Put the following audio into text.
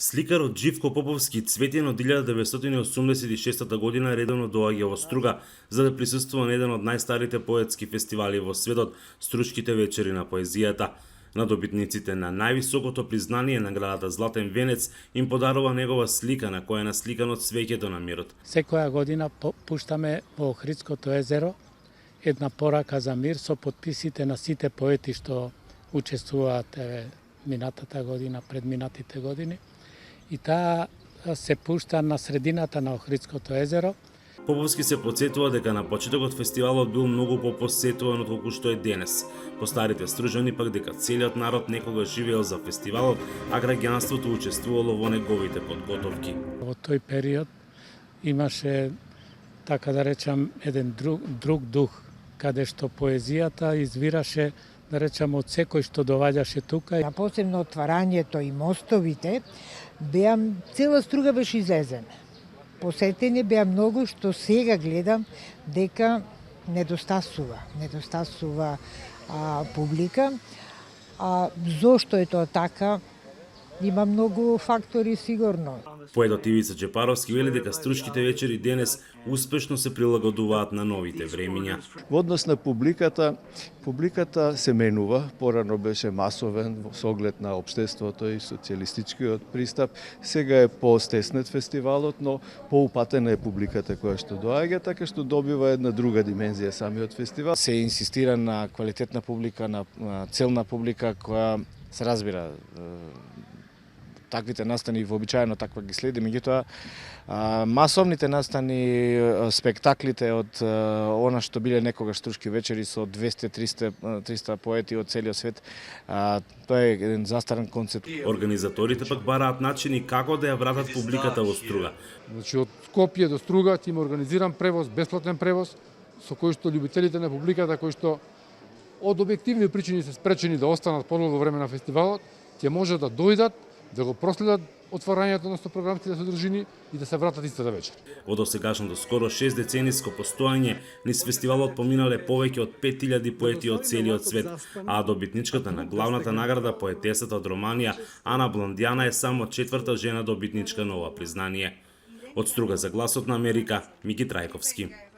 Сликарот Живко Поповски Цветен од 1986 година редовно доаѓа во Струга за да присуствува на еден од најстарите поетски фестивали во светот, Струшките вечери на поезијата. На добитниците на највисокото признание наградата Златен венец им подарува негова слика на која е насликано цвеќето на мирот. Секоја година пуштаме во Охридското езеро една порака за мир со потписите на сите поети што учествуваат минатата година, предминатите години. И таа се пушта на средината на Охридското езеро. Поповски се потсетува дека на почетокот фестивалот бил многу попосетуван отколку што е денес. По старите стружани пак дека целиот народ некогаш живеел за фестивалот, а граѓанството учествувало во неговите подготовки. Во тој период имаше, така да речам, еден друг дух, каде што поезијата извираше, да речам, од секој што доваѓаше тука. А посебно отварањето и мостовите, цела Струга беше излезена. Посетени беа многу, што сега гледам дека недостасува публика. Зошто е тоа така? Има многу фактори сигурно. Поетот Ивица Чепаровски вели дека Струшките вечери денес успешно се прилагодуваат на новите времиња. Во однос на публиката се менува, порано беше масовен со оглед на општеството и социјалистичкиот пристап. Сега е постеснет фестивалот, но поупатена е публиката која што доаѓа, така што добива една друга димензија самиот фестивал. Се инсистира на квалитетна публика, на целна публика која се разбира. Таквите настани вообичаено таква ги следи, меѓутоа масовните настани, спектаклите од она што биле некогаш Струшки вечери со 200-300 поети од целиот свет, тоа е еден застарен концепт. Организаторите пак бараат начини како да ја вратат публиката во Струга. Значи од Скопје до Струга ќе има организиран превоз, бесплатен превоз, со кој што љубителите на публиката кои што од објективни причини се спречени да останат подолго време на фестивалот, ќе може да дојдат, да го проследат отварањето на програмските содржини и да се вратат истата вечер. Во досегашното скоро 6 децениско постојање низ фестивалот поминале повеќе од 5000 поети од целиот свет, а добитничката на главната награда, поетесата од Романија Ана Блондјана, е само 4-та жена добитничка на ова признание. Од Струга за Гласот на Америка, Мики Трајковски.